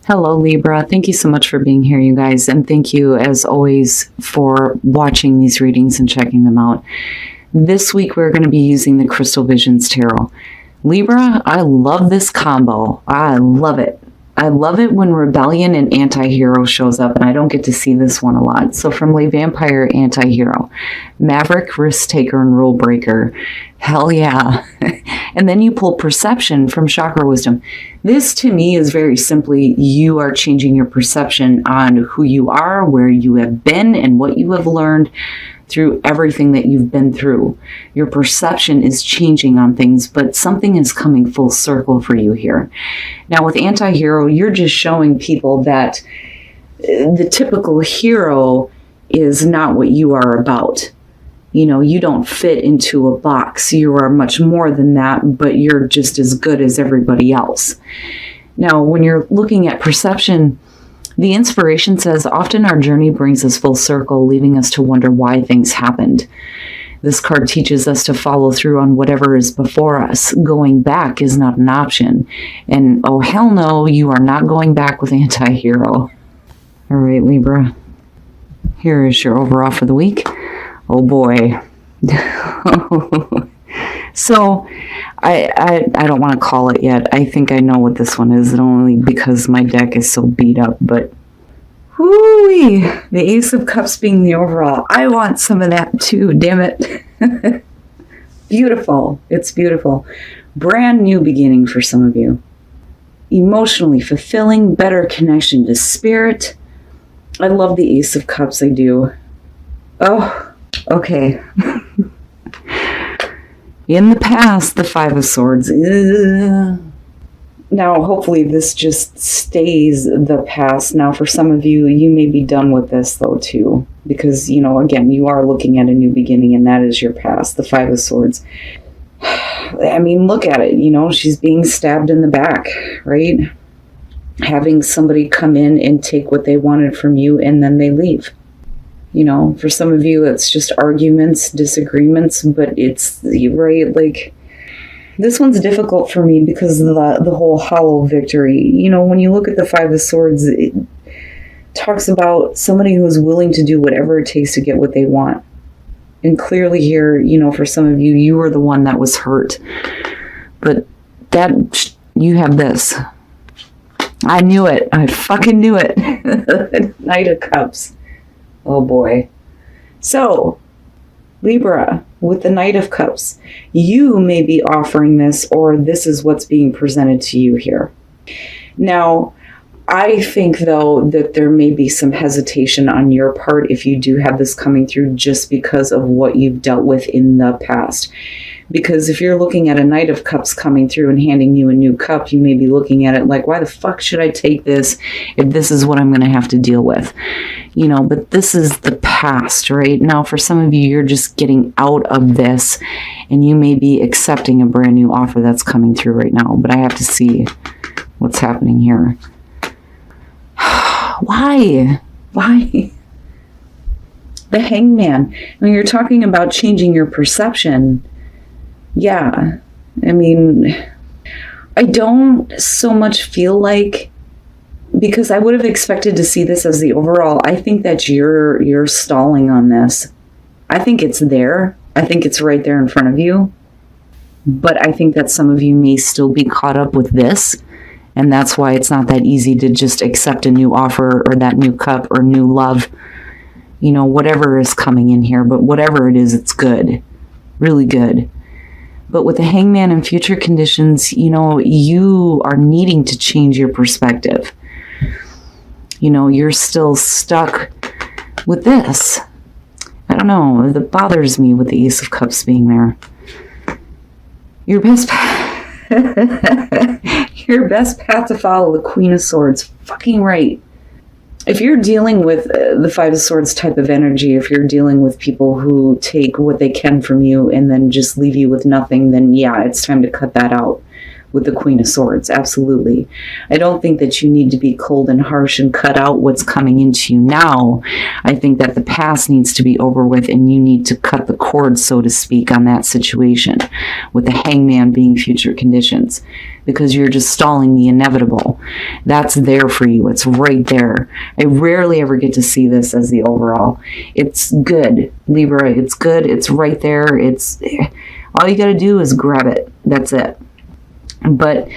Hello, Libra. Thank you so much for being here, you guys. And thank you, as always, for watching these readings and checking them out. This week, we're going to be using the Crystal Visions Tarot. Libra, I love this combo. I love it. I love it when rebellion and anti-hero shows up, and I don't get to see this one a lot. So from Le Vampire, anti-hero, Maverick, risk taker, and rule breaker. Hell yeah. And then you pull perception from Chakra Wisdom. This to me is very simply you are changing your perception on who you are, where you have been, and what you have learned through everything that you've been through. Your perception is changing on things, but something is coming full circle for you here. Now with anti-hero, you're just showing people that the typical hero is not what you are about. You know, you don't fit into a box. You are much more than that, but you're just as good as everybody else. Now, when you're looking at perception, the inspiration says, often our journey brings us full circle, leaving us to wonder why things happened. This card teaches us to follow through on whatever is before us. Going back is not an option. And oh, hell no, you are not going back with anti-hero. All right, Libra. Here is your overall for the week. Oh boy. So, I don't want to call it yet. I think I know what this one is, and only because my deck is so beat up, but whoo-wee, the Ace of Cups being the overall. I want some of that too, damn it. Beautiful. It's beautiful. Brand new beginning for some of you. Emotionally fulfilling, better connection to spirit. I love the Ace of Cups, I do. Oh, okay. In the past, the Five of Swords. Now, hopefully this just stays the past. Now, for some of you, you may be done with this, though, too. Because, you know, again, you are looking at a new beginning, and that is your past, the Five of Swords. I mean, look at it. You know, she's being stabbed in the back, right? Having somebody come in and take what they wanted from you, and then they leave. You know, for some of you, it's just arguments, disagreements, but it's, right, like, this one's difficult for me because of the whole hollow victory. You know, when you look at the Five of Swords, it talks about somebody who's willing to do whatever it takes to get what they want. And clearly here, you know, for some of you, you were the one that was hurt. But that, you have this. I knew it. I fucking knew it. Knight of Cups. Oh boy. So, Libra, with the Knight of Cups, you may be offering this, or this is what's being presented to you here. Now, I think, though, that there may be some hesitation on your part if you do have this coming through just because of what you've dealt with in the past. Because if you're looking at a Knight of Cups coming through and handing you a new cup, you may be looking at it like, why the fuck should I take this if this is what I'm going to have to deal with? You know, but this is the past, right? Now, for some of you, you're just getting out of this, and you may be accepting a brand new offer that's coming through right now. But I have to see what's happening here. Why? Why? The Hangman. When you're talking about changing your perception, yeah, I mean, I don't so much feel like, because I would have expected to see this as the overall. I think that you're stalling on this. I think it's there. I think it's right there in front of you. But I think that some of you may still be caught up with this. And that's why it's not that easy to just accept a new offer or that new cup or new love. You know, whatever is coming in here. But whatever it is, it's good. Really good. But with the Hangman and future conditions, you know, you are needing to change your perspective. You know, you're still stuck with this. I don't know. That bothers me with the Ace of Cups being there. Your best path to follow, the Queen of Swords. Fucking right. If you're dealing with the Five of Swords type of energy, if you're dealing with people who take what they can from you and then just leave you with nothing, then yeah, it's time to cut that out. with the Queen of Swords. Absolutely. I don't think that you need to be cold and harsh and cut out what's coming into you now. I think that the past needs to be over with, and you need to cut the cord, so to speak, on that situation, with the Hangman being future conditions, because you're just stalling the inevitable. That's there for you. It's right there. I rarely ever get to see this as the overall. It's good, Libra. It's good. It's right there. It's all you got to do is grab it. That's it. But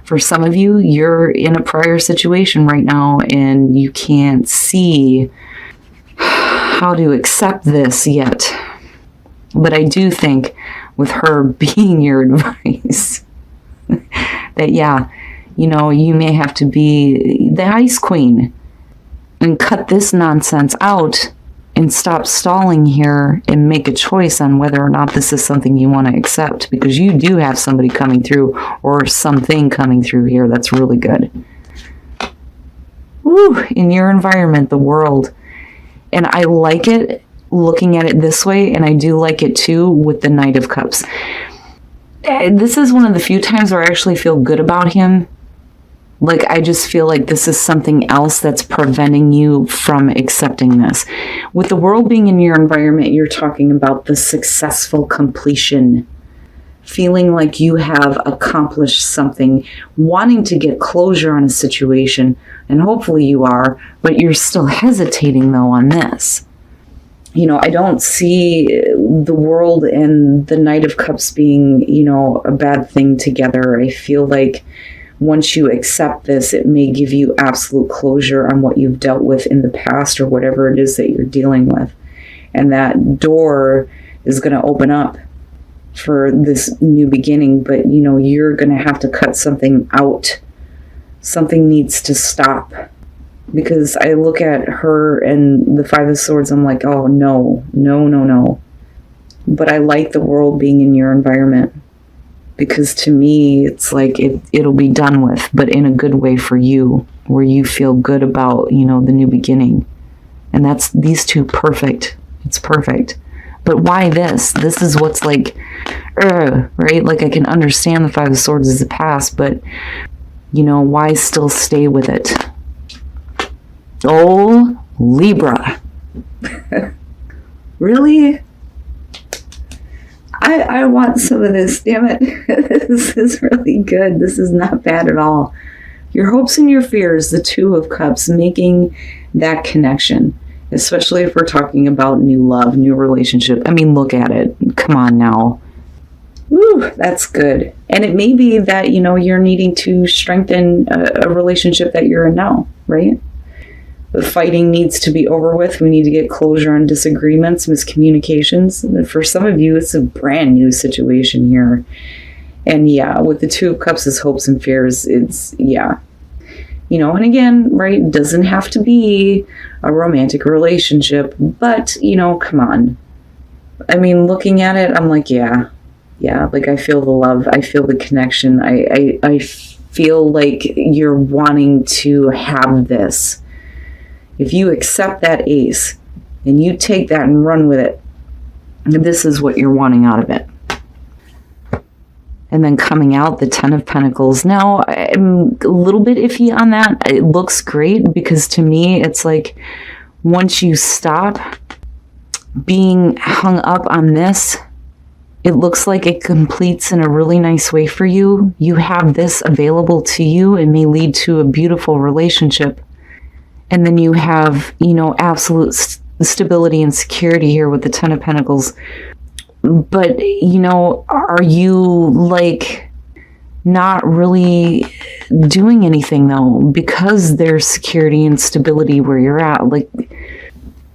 for some of you, you're in a prior situation right now and you can't see how to accept this yet. But I do think with her being your advice, that yeah, you know, you may have to be the Ice Queen and cut this nonsense out and stop stalling here and make a choice on whether or not this is something you want to accept, because you do have somebody coming through or something coming through here that's really good. Woo, in your environment, the world. And I like it looking at it this way, and I do like it too with the Knight of Cups. This is one of the few times where I actually feel good about him. Like, I just feel like this is something else that's preventing you from accepting this. With the world being in your environment, you're talking about the successful completion. Feeling like you have accomplished something, wanting to get closure on a situation, and hopefully you are, but you're still hesitating though on this. You know, I don't see the world and the Knight of Cups being, you know, a bad thing together. I feel like once you accept this, it may give you absolute closure on what you've dealt with in the past or whatever it is that you're dealing with. And that door is going to open up for this new beginning, but, you know, you're going to have to cut something out. Something needs to stop. Because I look at her and the Five of Swords, I'm like, oh, no, no, no, no. But I like the world being in your environment. Because to me, it's like it'll be done with, but in a good way for you, where you feel good about, you know, the new beginning. And that's these two perfect. It's perfect. But why this? This is what's like, right? Like, I can understand the Five of Swords is the past, but, you know, why still stay with it? Oh, Libra. Really? I want some of this, damn it. This is really good. This is not bad at all. Your hopes and your fears, the Two of Cups, making that connection, especially if we're talking about new love, new relationship. I mean, look at it. Come on now. Woo, that's good. And it may be that, you know, you're needing to strengthen a relationship that you're in now, right? The fighting needs to be over with. We need to get closure on disagreements, miscommunications. And for some of you, it's a brand new situation here. And yeah, with the Two of Cups as hopes and fears, it's, yeah. You know, and again, right, it doesn't have to be a romantic relationship, but, you know, come on. I mean, looking at it, I'm like, yeah, like I feel the love. I feel the connection. I feel like you're wanting to have this. If you accept that ace and you take that and run with it, this is what you're wanting out of it. And then coming out, the Ten of Pentacles. Now, I'm a little bit iffy on that. It looks great because to me, it's like once you stop being hung up on this, it looks like it completes in a really nice way for you. You have this available to you. It may lead to a beautiful relationship. And then you have, you know, absolute stability and security here with the Ten of Pentacles. But, you know, are you, like, not really doing anything, though? Because there's security and stability where you're at. Like,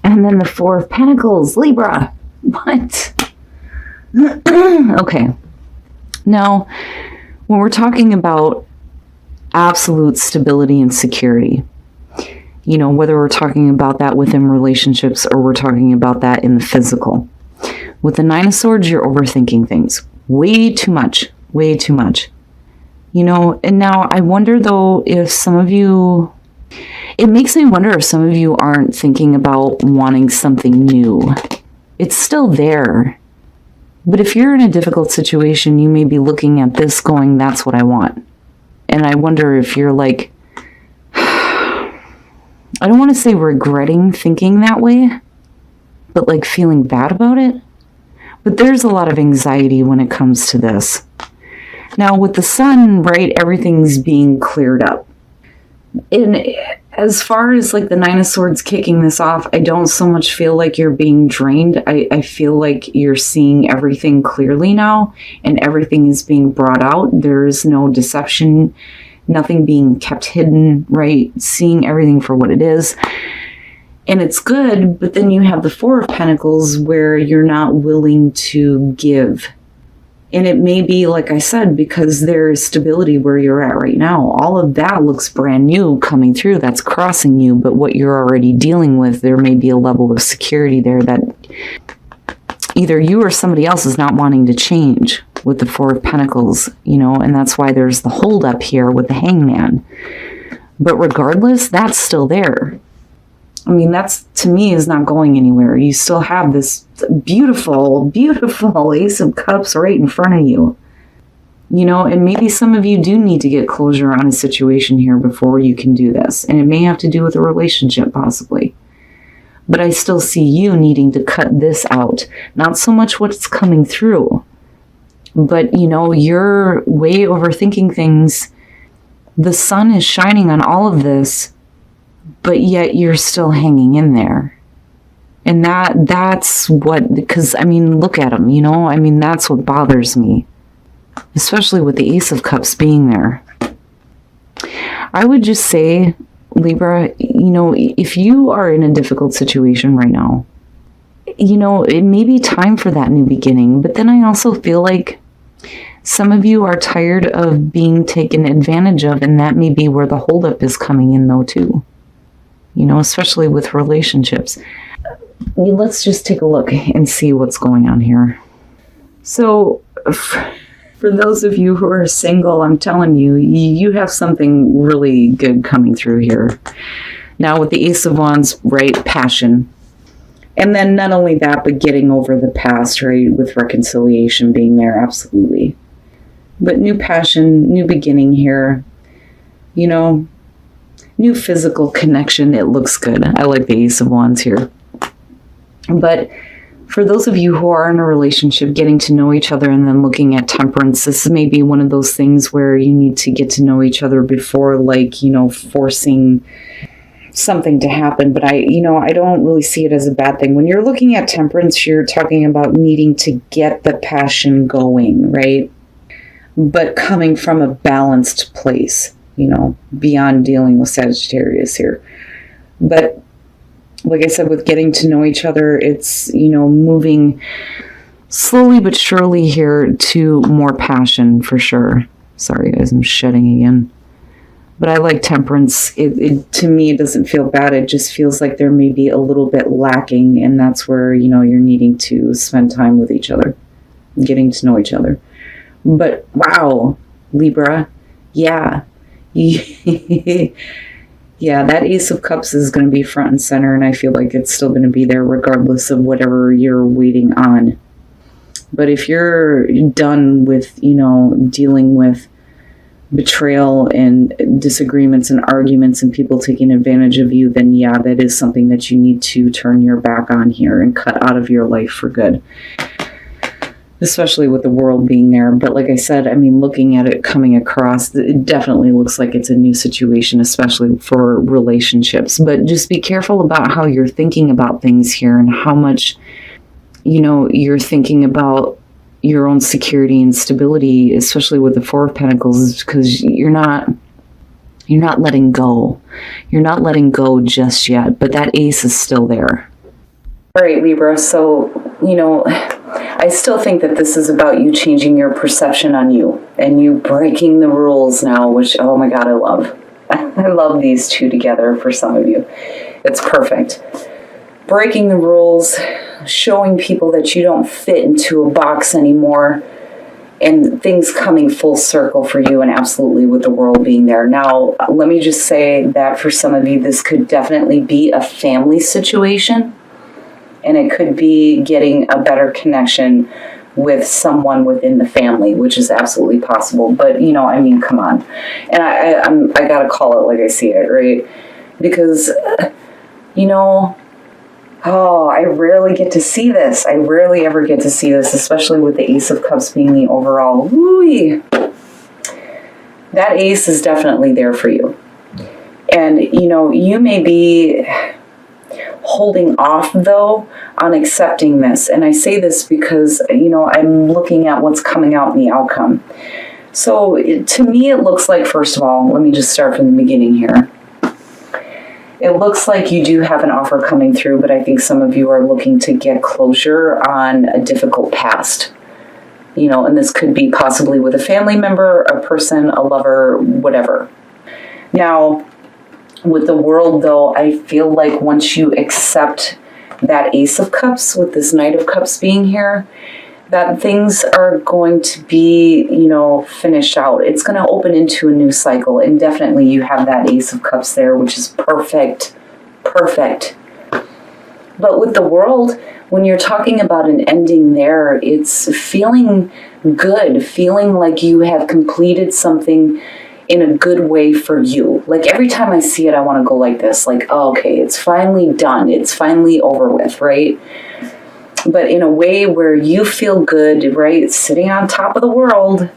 and then the Four of Pentacles, Libra. What? Okay. Now, when we're talking about absolute stability and security, you know, whether we're talking about that within relationships or we're talking about that in the physical. With the Nine of Swords, you're overthinking things. Way too much. Way too much. You know, and now I wonder, though, if some of you... It makes me wonder if some of you aren't thinking about wanting something new. It's still there. But if you're in a difficult situation, you may be looking at this going, that's what I want. And I wonder if you're like, I don't want to say regretting thinking that way, but like feeling bad about it. But there's a lot of anxiety when it comes to this. Now with the sun, right, everything's being cleared up. And as far as like the Nine of Swords kicking this off, I don't so much feel like you're being drained. I feel like you're seeing everything clearly now and everything is being brought out. There's no deception, nothing being kept hidden, right? Seeing everything for what it is. And it's good, but then you have the Four of Pentacles where you're not willing to give. And it may be, like I said, because there is stability where you're at right now. All of that looks brand new coming through. That's crossing you. But what you're already dealing with, there may be a level of security there that either you or somebody else is not wanting to change with the Four of Pentacles, you know, and that's why there's the hold up here with the Hangman. But regardless, that's still there. I mean, that's, to me, is not going anywhere. You still have this beautiful, beautiful Ace of Cups right in front of you. You know, and maybe some of you do need to get closure on a situation here before you can do this. And it may have to do with a relationship, possibly. But I still see you needing to cut this out. Not so much what's coming through. But, you know, you're way overthinking things. The sun is shining on all of this. But yet you're still hanging in there. And that's what, because, I mean, look at them, you know? I mean, that's what bothers me. Especially with the Ace of Cups being there. I would just say, Libra, you know, if you are in a difficult situation right now, you know, it may be time for that new beginning. But then I also feel like some of you are tired of being taken advantage of. And that may be where the holdup is coming in, though, too. You know, especially with relationships. Let's just take a look and see what's going on here. So, for those of you who are single, I'm telling you, you have something really good coming through here. Now, with the Ace of Wands, right, passion. And then not only that, but getting over the past, right, with reconciliation being there, absolutely. But new passion, new beginning here. You know, new physical connection. It looks good. I like the Ace of Wands here. But for those of you who are in a relationship, getting to know each other and then looking at temperance, this may be one of those things where you need to get to know each other before, like, you know, forcing something to happen. But I don't really see it as a bad thing. When you're looking at temperance, you're talking about needing to get the passion going, right? But coming from a balanced place. You know, beyond dealing with Sagittarius here. But like I said, with getting to know each other, it's, you know, moving slowly but surely here to more passion for sure. Sorry guys, I'm shedding again. But I like temperance. It to me, it doesn't feel bad. It just feels like there may be a little bit lacking. And that's where, you know, you're needing to spend time with each other, getting to know each other. But wow, Libra, yeah. Yeah, that Ace of Cups is going to be front and center, and I feel like it's still going to be there regardless of whatever you're waiting on. But if you're done with, you know, dealing with betrayal and disagreements and arguments and people taking advantage of you, then yeah, that is something that you need to turn your back on here and cut out of your life for good. Especially with the world being there. But like I said, I mean, looking at it coming across, it definitely looks like it's a new situation, especially for relationships. But just be careful about how you're thinking about things here and how much, you know, you're thinking about your own security and stability, especially with the Four of Pentacles, because you're not letting go. You're not letting go just yet, but that ace is still there. All right, Libra, so, you know, I still think that this is about you changing your perception on you and you breaking the rules now, which, oh my God, I love. I love these two together for some of you. It's perfect. Breaking the rules, showing people that you don't fit into a box anymore, and things coming full circle for you, and absolutely with the world being there. Now, let me just say that for some of you, this could definitely be a family situation. And it could be getting a better connection with someone within the family, which is absolutely possible. But, you know, I mean, come on. And I gotta call it like I see it, right? Because, you know, oh, I rarely get to see this. I rarely ever get to see this, especially with the Ace of Cups being the overall. Ooh, that ace is definitely there for you. And, you know, you may be holding off, though, on accepting this. And I say this because, you know, I'm looking at what's coming out in the outcome. So to me, it looks like, first of all, let me just start from the beginning here. It looks like you do have an offer coming through, but I think some of you are looking to get closure on a difficult past. You know, and this could be possibly with a family member, a person, a lover, whatever. Now, with the World, though, I feel like once you accept that Ace of Cups with this Knight of Cups being here, that things are going to be, you know, finished out. It's going to open into a new cycle. And definitely you have that Ace of Cups there, which is perfect. Perfect. But with the World, when you're talking about an ending there, it's feeling good, feeling like you have completed something in a good way for you. Like every time I see it, I want to go like this, like, oh, okay, it's finally done. It's finally over with, right? But in a way where you feel good, right? Sitting on top of the world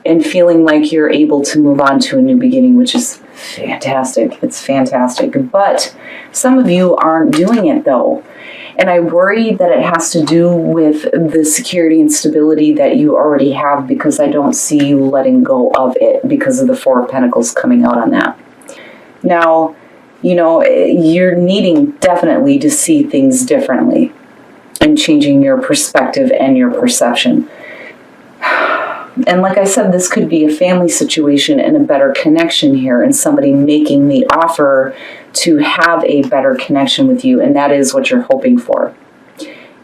and feeling like you're able to move on to a new beginning, which is fantastic. It's fantastic. But some of you aren't doing it, though. And I worry that it has to do with the security and stability that you already have, because I don't see you letting go of it because of the Four of Pentacles coming out on that. Now, you know, you're needing definitely to see things differently and changing your perspective and your perception. And like I said, this could be a family situation and a better connection here, and somebody making the offer to have a better connection with you, and that is what you're hoping for.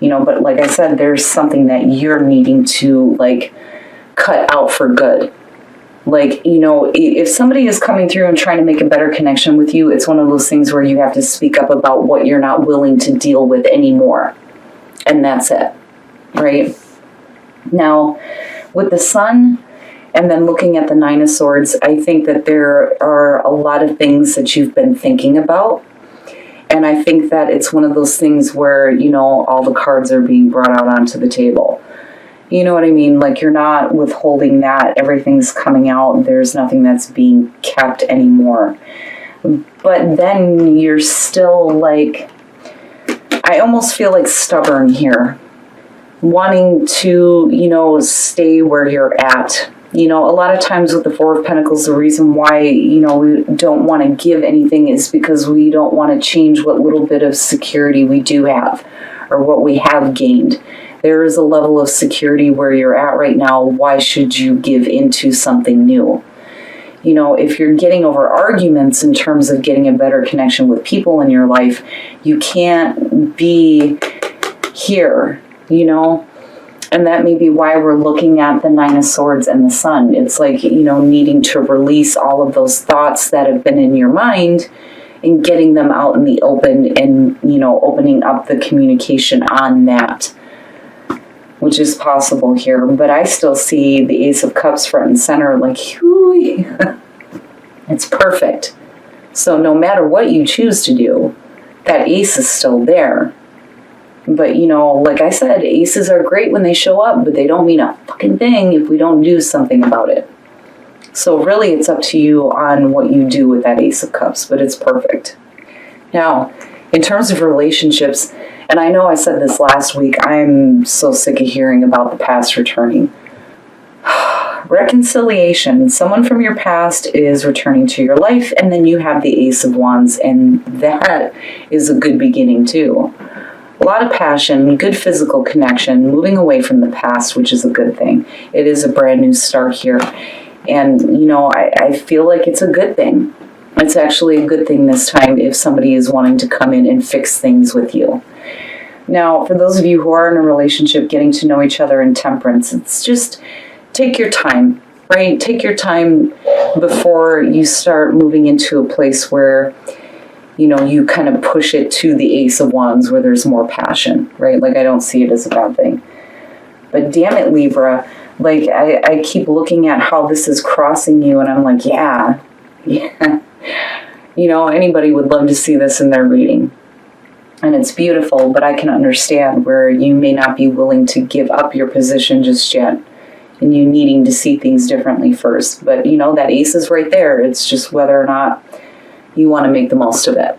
You know, but like I said, there's something that you're needing to, like, cut out for good. Like, you know, if somebody is coming through and trying to make a better connection with you, it's one of those things where you have to speak up about what you're not willing to deal with anymore. And that's it, right? Now, with the Sun, and then looking at the Nine of Swords, I think that there are a lot of things that you've been thinking about. And I think that it's one of those things where, you know, all the cards are being brought out onto the table. You know what I mean? Like, you're not withholding that. Everything's coming out. There's nothing that's being kept anymore. But then you're still, like, I almost feel like stubborn here. Wanting to, you know, stay where you're at. You know, a lot of times with the Four of Pentacles, the reason why, you know, we don't want to give anything is because we don't want to change what little bit of security we do have, or what we have gained. There is a level of security where you're at right now. Why should you give into something new? You know, if you're getting over arguments in terms of getting a better connection with people in your life, you can't be here, you know? And that may be why we're looking at the Nine of Swords and the Sun. It's like, you know, needing to release all of those thoughts that have been in your mind and getting them out in the open, and, you know, opening up the communication on that, which is possible here. But I still see the Ace of Cups front and center, like, whoo, it's perfect. So no matter what you choose to do, that ace is still there. But, you know, like I said, aces are great when they show up, but they don't mean a fucking thing if we don't do something about it. So really, it's up to you on what you do with that Ace of Cups, but it's perfect. Now, in terms of relationships, and I know I said this last week, I'm so sick of hearing about the past returning. Reconciliation. Someone from your past is returning to your life, and then you have the Ace of Wands, and that is a good beginning too. A lot of passion, good physical connection, moving away from the past, which is a good thing. It is a brand new start here. And, you know, I feel like it's a good thing. It's actually a good thing this time if somebody is wanting to come in and fix things with you. Now, for those of you who are in a relationship, getting to know each other in Temperance, it's just take your time, right? Take your time before you start moving into a place where, you know, you kind of push it to the Ace of Wands where there's more passion, right? Like, I don't see it as a bad thing. But damn it, Libra, like, I keep looking at how this is crossing you, and I'm like, yeah. You know, anybody would love to see this in their reading. And it's beautiful, but I can understand where you may not be willing to give up your position just yet, and you needing to see things differently first. But, you know, that ace is right there. It's just whether or not you want to make the most of it.